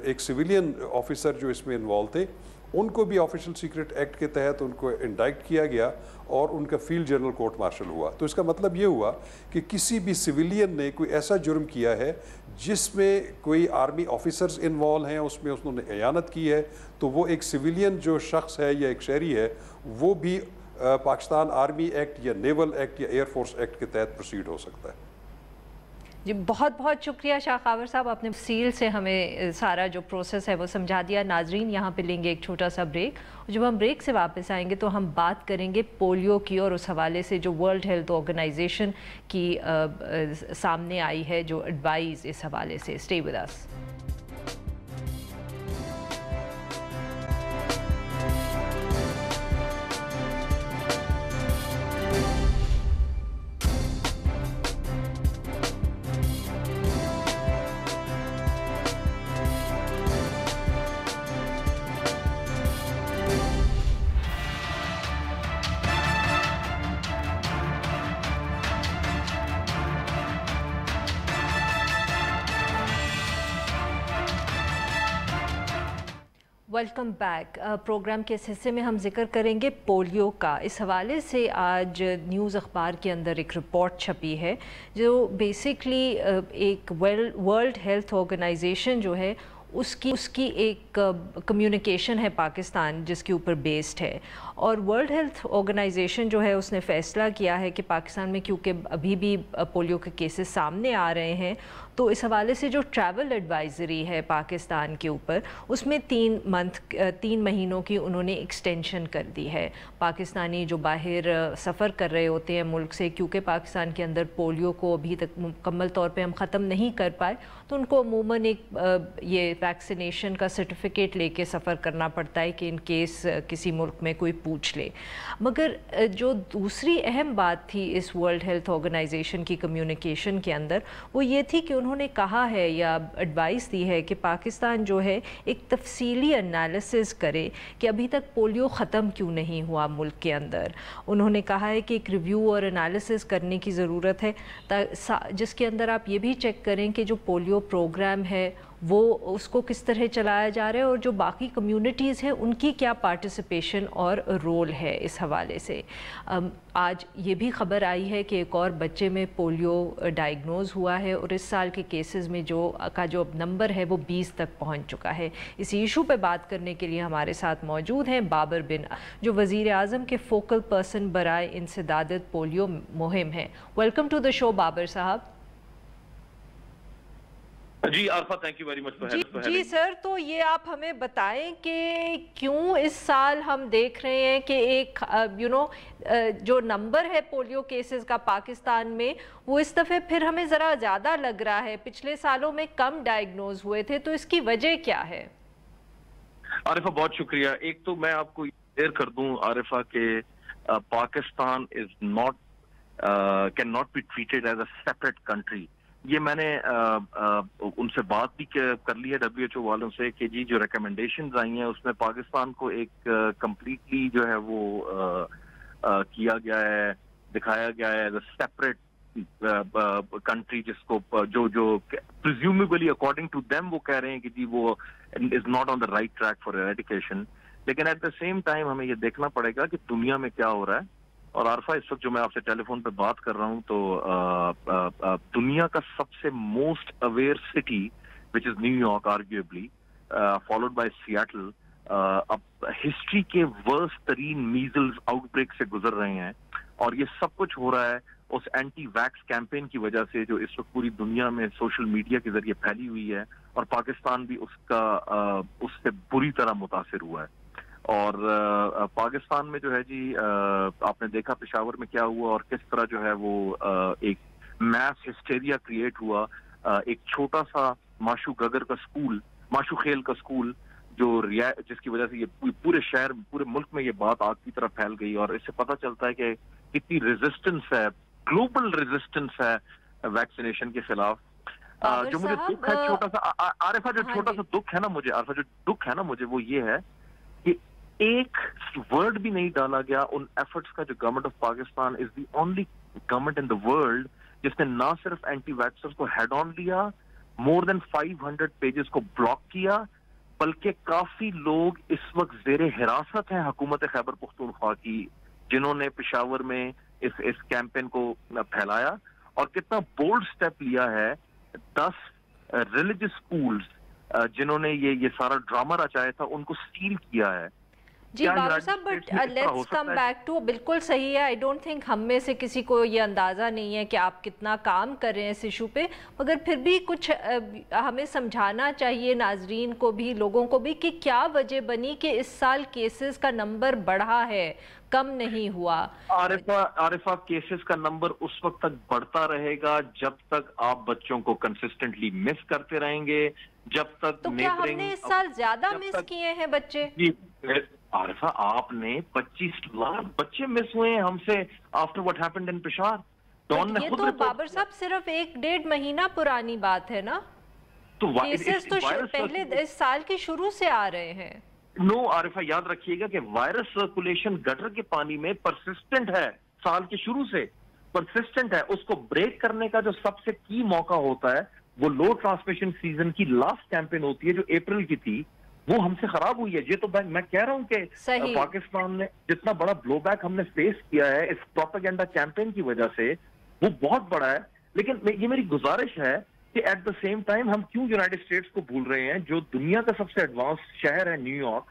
E: एक सिविलियन ऑफिसर जो इसमें इन्वॉल्व थे उनको भी ऑफिशियल सीक्रेट एक्ट के तहत उनको इंडाइक्ट किया गया और उनका फील्ड जनरल कोर्ट मार्शल हुआ। तो इसका मतलब ये हुआ कि किसी भी सिविलियन ने कोई ऐसा जुर्म किया है जिसमें कोई आर्मी ऑफिसर्स इन्वॉल्व हैं, उसमें उन्होंने खयानत की है, तो वो एक सिविलियन जो शख्स है या एक शहरी है वो भी पाकिस्तान आर्मी एक्ट या नेवल एक्ट या एयरफोर्स एक्ट के तहत प्रोसीड हो सकता है।
C: जी बहुत बहुत शुक्रिया शाह खावर साहब, आपने सील से हमें सारा जो प्रोसेस है वो समझा दिया। नाजरीन यहाँ पे लेंगे एक छोटा सा ब्रेक, और जब हम ब्रेक से वापस आएंगे तो हम बात करेंगे पोलियो की, और उस हवाले से जो वर्ल्ड हेल्थ ऑर्गेनाइजेशन की सामने आई है जो एडवाइस इस हवाले से। Stay with us. Welcome back. Program के इस हिस्से में हम जिक्र करेंगे पोलियो का। इस हवाले से आज न्यूज़ अखबार के अंदर एक रिपोर्ट छपी है जो बेसिकली एक वर्ल्ड हेल्थ ऑर्गेनाइजेशन जो है उसकी एक कम्युनिकेशन है पाकिस्तान जिसके ऊपर बेस्ड है। और वर्ल्ड हेल्थ ऑर्गेनाइजेशन जो है उसने फ़ैसला किया है कि पाकिस्तान में क्योंकि अभी भी पोलियो के केसेस सामने आ रहे हैं, तो इस हवाले से जो ट्रैवल एडवाइज़री है पाकिस्तान के ऊपर उसमें 3 महीनों की उन्होंने एक्सटेंशन कर दी है। पाकिस्तानी जो बाहर सफ़र कर रहे होते हैं मुल्क से, क्योंकि पाकिस्तान के अंदर पोलियो को अभी तक मुकम्मल तौर पे हम ख़त्म नहीं कर पाए, तो उनको अमूमन एक ये वैक्सीनेशन का सर्टिफिकेट लेके सफ़र करना पड़ता है कि इन केस किसी मुल्क में कोई पूछ ले। मगर जो दूसरी अहम बात थी इस वर्ल्ड हेल्थ ऑर्गेनाइजेशन की कम्युनिकेशन के अंदर वो ये थी कि उन्होंने कहा है या एडवाइस दी है कि पाकिस्तान जो है एक तफसीली एनालिसिस करे कि अभी तक पोलियो ख़त्म क्यों नहीं हुआ मुल्क के अंदर। उन्होंने कहा है कि एक रिव्यू और एनालिसिस करने की ज़रूरत है जिसके अंदर आप ये भी चेक करें कि जो पोलियो प्रोग्राम है वो उसको किस तरह चलाया जा रहा है और जो बाकी कम्युनिटीज़ हैं उनकी क्या पार्टिसिपेशन और रोल है इस हवाले से। आज ये भी ख़बर आई है कि एक और बच्चे में पोलियो डायग्नोज़ हुआ है और इस साल के केसेस में जो नंबर है वो 20 तक पहुंच चुका है। इसी इशू पे बात करने के लिए हमारे साथ मौजूद हैं बाबर बिन जो वज़ीर आज़म के फोकल पर्सन बराए इंसदादत पोलियो मुहिम है। Welcome to the show Babar sahab.
F: जी Arfa, thank you very much.
C: जी सर, तो ये आप हमें बताएं कि क्यों इस साल हम देख रहे हैं कि एक जो नंबर है पोलियो केसेस का पाकिस्तान में वो इस दफ़े फिर हमें ज़रा ज़्यादा लग रहा है। पिछले सालों में कम डायग्नोज हुए थे, तो इसकी वजह क्या है?
F: आरिफा बहुत शुक्रिया। एक तो मैं आपको क्लियर कर दूं आरिफा के Pakistan is not can not be treated as a separate country. ये मैंने उनसे बात भी कर ली है WHO वालों से कि जी जो रिकमेंडेशंस आई हैं उसमें पाकिस्तान को एक कंप्लीटली जो है वो किया गया है, दिखाया गया है एज अ सेपरेट कंट्री जिसको जो प्रिज्यूमेबली अकॉर्डिंग टू देम वो कह रहे हैं कि जी वो is not on the right track for eradication. लेकिन एट द सेम टाइम हमें ये देखना पड़ेगा कि दुनिया में क्या हो रहा है। और आरफा, इस वक्त जो मैं आपसे टेलीफोन पे बात कर रहा हूँ तो दुनिया का सबसे most aware city which is New York arguably followed by Seattle अब हिस्ट्री के वर्स्ट तरीन मीजल्स आउटब्रेक से गुजर रहे हैं। और ये सब कुछ हो रहा है उस एंटी वैक्स कैंपेन की वजह से जो इस वक्त पूरी दुनिया में सोशल मीडिया के जरिए फैली हुई है, और पाकिस्तान भी उससे बुरी तरह मुतासिर हुआ है। और पाकिस्तान में जो है जी आपने देखा पेशावर में क्या हुआ और किस तरह जो है वो एक मैस हिस्टेरिया क्रिएट हुआ। एक छोटा सा माशू गगर का स्कूल, माशू खेल का स्कूल जिसकी वजह से ये पूरे शहर पूरे मुल्क में ये बात आग की तरह फैल गई। और इससे पता चलता है कि कितनी रेजिस्टेंस है, ग्लोबल रेजिस्टेंस है वैक्सीनेशन के खिलाफ। जो मुझे दुख है छोटा सा आरिफा, जो छोटा सा दुख है ना मुझे आरिफा, जो दुख है ना मुझे वो ये है कि एक वर्ड भी नहीं डाला गया उन एफर्ट्स का जो government of Pakistan is the only government in the world जिसने ना सिर्फ एंटी वैक्सर्स को हेड ऑन लिया, मोर देन 500 पेजेस को ब्लॉक किया, बल्कि काफी लोग इस वक्त जेर हिरासत हैं हुकूमत खैबर पख्तूनख्वा की, जिन्होंने पेशावर में इस कैंपेन को फैलाया। और कितना बोल्ड स्टेप लिया है 10 रिलीजियस स्कूल्स जिन्होंने ये सारा ड्रामा रचाया था उनको सील किया है।
C: जी बाबर साहब, but let's come back to, बिल्कुल सही है। आई डोंट थिंक हम में से किसी को ये अंदाज़ा नहीं है कि आप कितना काम कर रहे हैं इस इशू पे, मगर फिर भी कुछ हमें समझाना चाहिए नाजरीन को भी, लोगों को भी, कि क्या वजह बनी कि इस साल केसेस का नंबर बढ़ा है, कम नहीं हुआ।
F: आरिफा केसेस का नंबर उस वक्त तक बढ़ता रहेगा जब तक आप बच्चों को कंसिस्टेंटली मिस करते रहेंगे, जब तक
C: तो क्या हमने इस साल ज्यादा मिस किए हैं बच्चे?
F: आरिफा, आपने 25 लाख बच्चे मिस हुए हैं हमसे after what happened in Peshawar.
C: ये तो बाबर साहब सिर्फ 1-1.5 महीना पुरानी बात है ना,
F: तो
C: केसेस तो पहले इस साल के शुरू से आ रहे हैं।
F: नो आरिफा, याद रखिएगा कि वायरस सर्कुलेशन गटर के पानी में परसिस्टेंट है, साल के शुरू से परसिस्टेंट है। उसको ब्रेक करने का जो सबसे की मौका होता है वो लो ट्रांसमिशन सीजन की लास्ट कैंपेन होती है जो अप्रैल की थी, वो हमसे खराब हुई है। ये तो मैं कह रहा हूं कि पाकिस्तान ने जितना बड़ा ब्लोबैक हमने फेस किया है इस प्रोपेगेंडा कैंपेन की वजह से वो बहुत बड़ा है। लेकिन ये मेरी गुजारिश है कि एट द सेम टाइम हम क्यों यूनाइटेड स्टेट्स को भूल रहे हैं, जो दुनिया का सबसे एडवांस शहर है न्यूयॉर्क,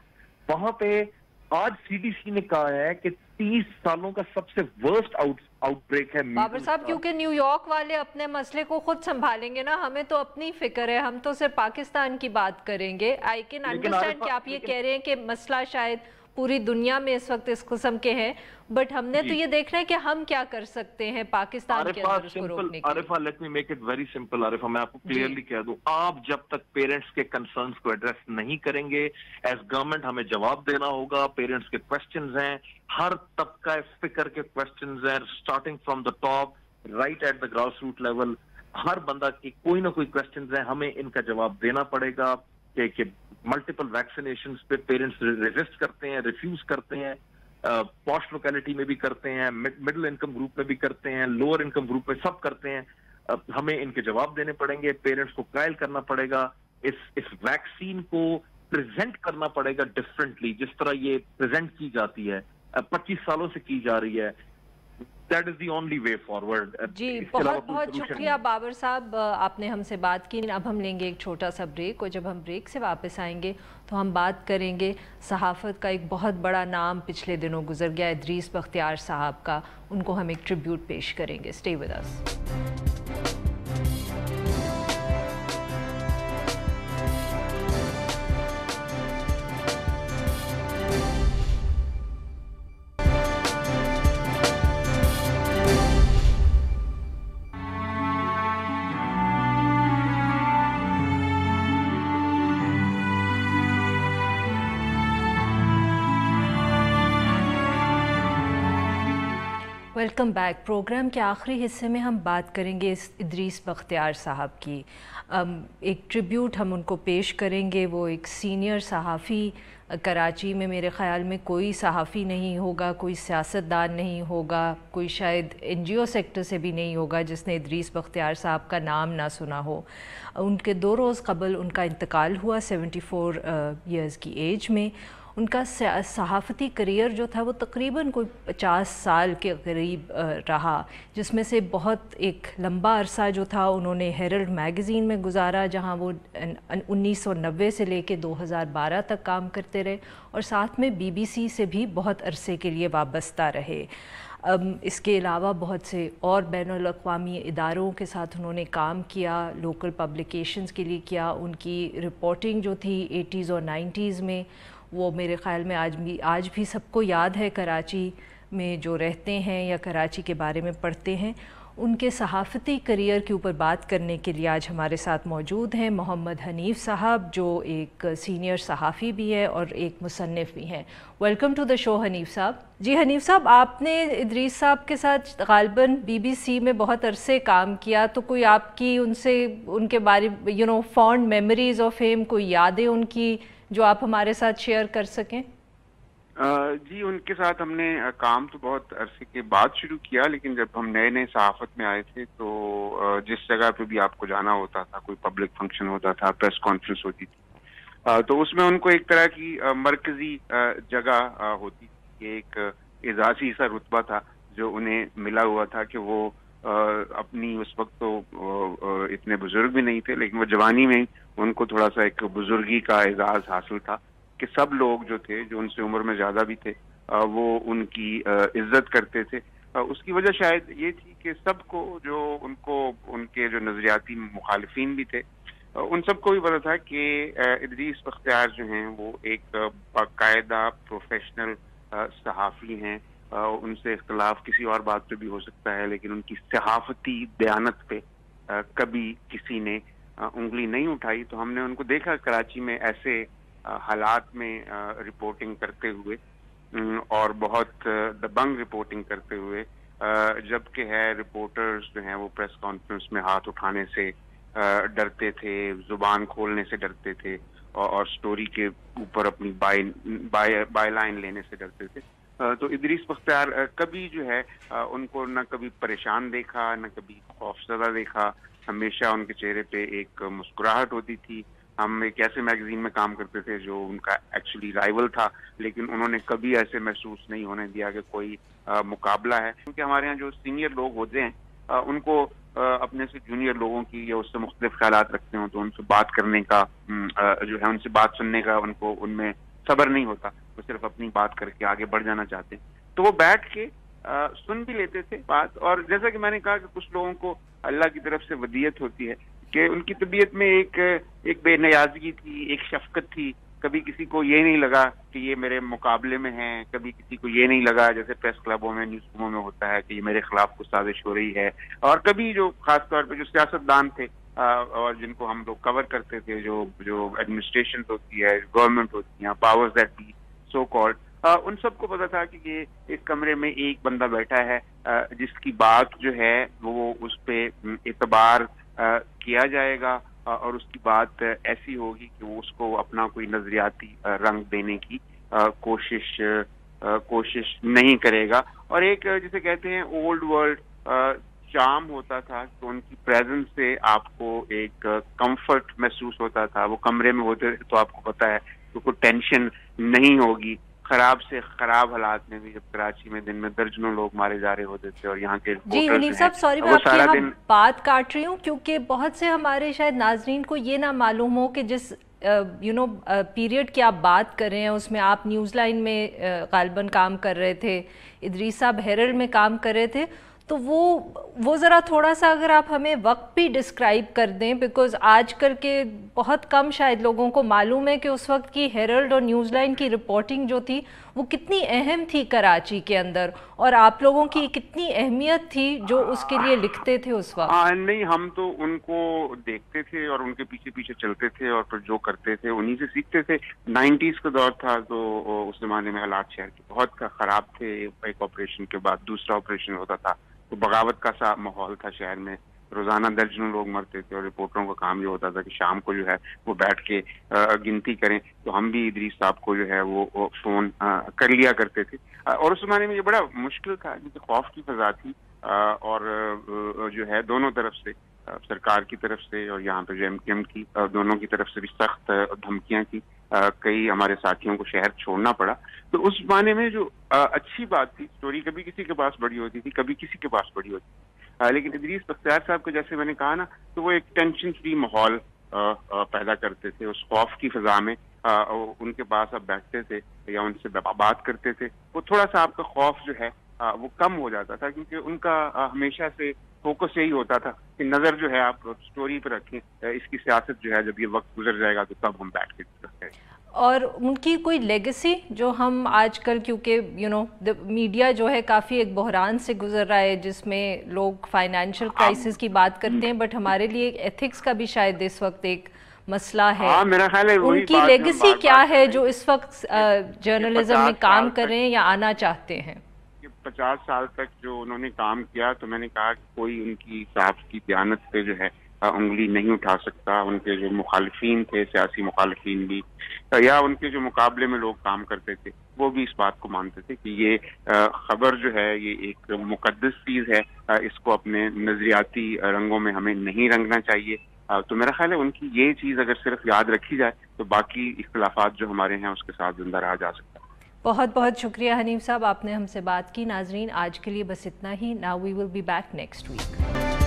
F: वहां पे आज CDC ने कहा है कि 30 सालों का सबसे वर्स्ट आउटब्रेक है।
C: बाबर साहब, क्योंकि न्यूयॉर्क वाले अपने मसले को खुद संभालेंगे ना, हमें तो अपनी फिक्र है, हम तो सिर्फ पाकिस्तान की बात करेंगे। आई कैन अंडरस्टैंड कि आप ये कह रहे हैं कि मसला शायद पूरी दुनिया में इस वक्त इस किस्म के हैं, बट हमने तो ये देखना है कि हम क्या कर सकते हैं पाकिस्तान के अंदर उसको रोकने के लिए।
F: Arifa, let me make it very simple. Arifa, मैं आपको क्लियरली कह दूं, आप जब तक पेरेंट्स के कंसर्न्स को एड्रेस नहीं करेंगे, एज गवर्नमेंट हमें जवाब देना होगा। पेरेंट्स के क्वेश्चंस हैं, हर तबका फिक्र के क्वेश्चंस हैं, starting from the top right at the grass root level. हर बंदा के कोई ना कोई क्वेश्चंस हैं, हमें इनका जवाब देना पड़ेगा कि मल्टीपल वैक्सीनेशन पे पेरेंट्स रेजिस्ट करते हैं, रिफ्यूज करते हैं, पॉश लोकेलिटी में भी करते हैं, मिडिल इनकम ग्रुप में भी करते हैं, लोअर इनकम ग्रुप में सब करते हैं। हमें इनके जवाब देने पड़ेंगे, पेरेंट्स को कायल करना पड़ेगा, इस वैक्सीन को प्रेजेंट करना पड़ेगा डिफरेंटली, जिस तरह ये प्रेजेंट की जाती है 25 सालों से की जा रही है। That is the only way forward.
C: जी बहुत बहुत शुक्रिया बाबर साहब, आपने हमसे बात की। अब हम लेंगे एक छोटा सा ब्रेक, और जब हम ब्रेक से वापस आएंगे तो हम बात करेंगे सहाफ़त का एक बहुत बड़ा नाम पिछले दिनों गुजर गया, इदरीस बख्तियार साहब का। उनको हम एक ट्रिब्यूट पेश करेंगे। Stay with us. Welcome back. Program के आखिरी हिस्से में हम बात करेंगे इदरीस बख्तियार साहब की। एक ट्रिब्यूट हम उनको पेश करेंगे। वो एक सीनियर सहाफ़ी, कराची में मेरे ख़्याल में कोई सहाफ़ी नहीं होगा, कोई सियासतदान नहीं होगा, कोई शायद NGO सेक्टर से भी नहीं होगा जिसने इदरीस बख्तियार साहब का नाम ना सुना हो। उनके 2 रोज़ कबल उनका इंतकाल हुआ 74 ईयर्स की एज में। उनका सहाफ़ती करियर जो था वो तकरीबन कोई 50 साल के करीब रहा, जिसमें से बहुत एक लंबा अरसा जो था उन्होंने हेरल्ड मैगज़ीन में गुजारा, जहां वो 1990 से लेके 2012 तक काम करते रहे, और साथ में BBC से भी बहुत अरसे के लिए वाबस्ता रहे। इसके अलावा बहुत से और बैनुल अक़वामी इदारों के साथ उन्होंने काम किया, लोकल पब्लिकेशंस के लिए किया। उनकी रिपोर्टिंग जो थी 80s और 90s में, वो मेरे ख़्याल में आज भी सबको याद है, कराची में जो रहते हैं या कराची के बारे में पढ़ते हैं। उनके सहाफ़ती करियर के ऊपर बात करने के लिए आज हमारे साथ मौजूद हैं मोहम्मद हनीफ़ साहब, जो एक सीनियर सहाफ़ी भी है और एक मुसन्निफ़ भी हैं। Welcome to the show Hanif साहब। जी हनीफ़ साहब, आपने इदरीस साहब के साथ ग़ालिबन BBC में बहुत अरसे काम किया, तो कोई आपकी उनसे उनके बारे फॉन्ड मेमोरीज़ ऑफ फेम, कोई यादें उनकी जो आप हमारे साथ शेयर कर सकें?
G: जी, उनके साथ हमने काम तो बहुत अरसे के बाद शुरू किया, लेकिन जब हम नए नए सहाफ़त में आए थे तो जिस जगह पे भी आपको जाना होता था, कोई पब्लिक फंक्शन होता था, प्रेस कॉन्फ्रेंस होती थी, तो उसमें उनको एक तरह की मरकजी जगह होती थी। एक एजाज़ी सा रुतबा था जो उन्हें मिला हुआ था कि वो अपनी उस वक्त तो इतने बुजुर्ग भी नहीं थे, लेकिन वो जवानी में उनको थोड़ा सा एक बुजुर्गी का एजाज हासिल था कि सब लोग जो थे, जो उनसे उम्र में ज्यादा भी थे, वो उनकी इज्जत करते थे। उसकी वजह शायद ये थी कि सबको, जो उनको उनके जो नजरियाती मुखालिफिन भी थे, उन सबको भी पता था कि इदरीस बख्तियार जो हैं वो एक बाकायदा प्रोफेशनल सहाफ़ी हैं। उनसे इख्तलाफ किसी और बात पे भी हो सकता है, लेकिन उनकी सहाफ़ती दयानत पे कभी किसी ने उंगली नहीं उठाई। तो हमने उनको देखा कराची में ऐसे हालात में रिपोर्टिंग करते हुए, और बहुत दबंग रिपोर्टिंग करते हुए, जबकि है रिपोर्टर्स जो हैं वो प्रेस कॉन्फ्रेंस में हाथ उठाने से डरते थे, जुबान खोलने से डरते थे, और स्टोरी के ऊपर अपनी बाय लाइन लेने से डरते थे। तो इदरीस बख्तियार कभी जो है उनको न कभी परेशान देखा, न कभी खौफजदा देखा। हमेशा उनके चेहरे पे एक मुस्कुराहट होती थी। हम एक ऐसे मैगजीन में काम करते थे जो उनका एक्चुअली राइवल था, लेकिन उन्होंने कभी ऐसे महसूस नहीं होने दिया कि कोई मुकाबला है। क्योंकि हमारे यहाँ जो सीनियर लोग होते हैं उनको अपने से जूनियर लोगों की या उससे मुख्तलिफ ख्यालात रखते हो, तो उनसे बात करने का जो है, उनसे बात सुनने का उनको उनमें सब्र नहीं होता। वो सिर्फ अपनी बात करके आगे बढ़ जाना चाहते हैं। तो वो बैठ के सुन भी लेते थे बात। और जैसा कि मैंने कहा कि कुछ लोगों को अल्लाह की तरफ से वदियत होती है कि उनकी तबीयत में एक बेनियाज़गी थी, एक शफकत थी। कभी किसी को ये नहीं लगा कि ये मेरे मुकाबले में हैं, कभी किसी को ये नहीं लगा, जैसे प्रेस क्लबों में, न्यूज़ रूमों में होता है, कि ये मेरे खिलाफ कुछ साजिश हो रही है। और कभी जो खास तौर पे जो सियासतदान थे और जिनको हम लोग कवर करते थे, जो एडमिनिस्ट्रेशन होती है, गवर्नमेंट होती है, powers that be so called, उन सबको पता था कि ये इस कमरे में एक बंदा बैठा है जिसकी बात जो है वो उस पे एतबार کیا جائے گا اور اس کی بات ایسی ہوگی کہ وہ اس کو اپنا کوئی نظریاتی رنگ دینے کی کوشش نہیں کرے گا. اور ایک جسے کہتے ہیں اولڈ ورلڈ چارم ہوتا تھا کہ ان کی پریزنس سے آپ کو ایک کمفرٹ محسوس ہوتا تھا. وہ کمرے میں ہوتے تو آپ کو پتا ہے کہ کوئی ٹینشن نہیں ہوگی. خراب سے خراب حالات میں بھی جب کراچی میں دن میں درجنوں لوگ مارے جا رہے ہوتے تھے اور یہاں کے
C: جی حنیف صاحب سوری میں آپ کی یہاں بات کاٹ رہی ہوں کیونکہ بہت سے ہمارے شاید ناظرین کو یہ نہ معلوم ہو کہ جس پیریڈ کی آپ بات کر رہے ہیں اس میں آپ نیوز لائن میں غالباً کام کر رہے تھے, ادریس صاحب ہیرلڈ میں کام کر رہے تھے, تو وہ ذرا تھوڑا سا اگر آپ ہمیں وقت بھی ڈسکرائب کر دیں, بیکاز آج کل کے بہت کم شاید لوگوں کو معلوم ہے کہ اس وقت کی ہیرلڈ اور نیوز لائن کی رپورٹنگ جو تھی وہ کتنی اہم تھی کراچی کے اندر, اور آپ لوگوں کی کتنی اہمیت تھی جو اس کے لیے لکھتے تھے اس وقت.
G: نہیں, ہم تو ان کو دیکھتے تھے اور ان کے پیچھے پیچھے چلتے تھے اور پھر جو کرتے تھے انہی سے سیکھتے تھے. 90s کا دور تھا تو اس زمانے میں حالات شہر کے بہت خراب تھے. ایک آپریشن کے بعد دوسرا آپریشن ہوتا تھا تو بغاوت کا سا ماحول تھا شہر میں. روزانہ درجنوں لوگ مرتے تھے اور رپورٹروں کا کام یہ ہوتا تھا کہ شام کو جو ہے وہ بیٹھ کے گنتی کریں. تو ہم بھی ادریس صاحب کو جو ہے وہ فون کر لیا کرتے تھے. اور اس زمانے میں یہ بڑا مشکل تھا کیونکہ خوف کی فضا تھی اور جو ہے دونوں طرف سے, سرکار کی طرف سے اور یہاں پہ جو MKM کی, دونوں کی طرف سے بھی سخت دھمکیاں کی. کئی ہمارے ساتھیوں کو شہر چھوڑنا پڑا. تو اس زمانے میں جو اچھی بات تھی, اسٹوری کبھی کسی کے پاس بڑی ہوتی تھی, کبھی کسی کے پاس بڑی ہوتی تھی. لیکن ادریس بختیار صاحب کو جیسے میں نے کہا نا, تو وہ ایک ٹینشن فری ماحول پیدا کرتے تھے. اس خوف کی فضا میں ان کے پاس آپ بیٹھتے تھے یا ان سے بات کرتے تھے, وہ تھوڑا سا آپ کا خوف جو ہے وہ کم ہو جاتا تھا, کیونکہ ان کا ہمیشہ سے فوکس یہی ہوتا تھا کہ نظر جو ہے آپ اسٹوری پہ رکھیں. اس کی سیاست جو ہے جب یہ وقت گزر جائے گا تو تب ہم بیٹھ کے ڈسکس کریں.
C: اور ان کی کوئی لیگیسی جو ہم آج کل, کیونکہ میڈیا جو ہے کافی ایک بحران سے گزر رہا ہے جس میں لوگ فائنینشیل کرائسس کی بات کرتے ہیں, بٹ ہمارے لیے ایتھکس کا بھی شاید اس وقت ایک مسئلہ ہے.
G: میرا خیال ہے
C: ان کی لیگیسی کیا ہے جو اس وقت جرنلزم میں کام کر رہے ہیں یا آنا چاہتے ہیں؟
G: 50 سال تک جو انہوں نے کام کیا, تو میں نے کہا کہ کوئی ان کی صحافت کی دیانت پہ جو ہے انگلی نہیں اٹھا سکتا. ان کے جو مخالفین تھے, سیاسی مخالفین بھی, یا ان کے جو مقابلے میں لوگ کام کرتے تھے, وہ بھی اس بات کو مانتے تھے کہ یہ خبر جو ہے یہ ایک مقدس چیز ہے, اس کو اپنے نظریاتی رنگوں میں ہمیں نہیں رنگنا چاہیے. تو میرا خیال ہے ان کی یہ چیز اگر صرف یاد رکھی جائے تو باقی اختلافات جو ہمارے ہیں اس کے ساتھ زندہ رہا جا سکتا ہے.
C: بہت بہت شکریہ حنیف صاحب, آپ نے ہم سے بات کی. ناظرین آج کے لیے بس اتنا ہی. Now we will be back next week.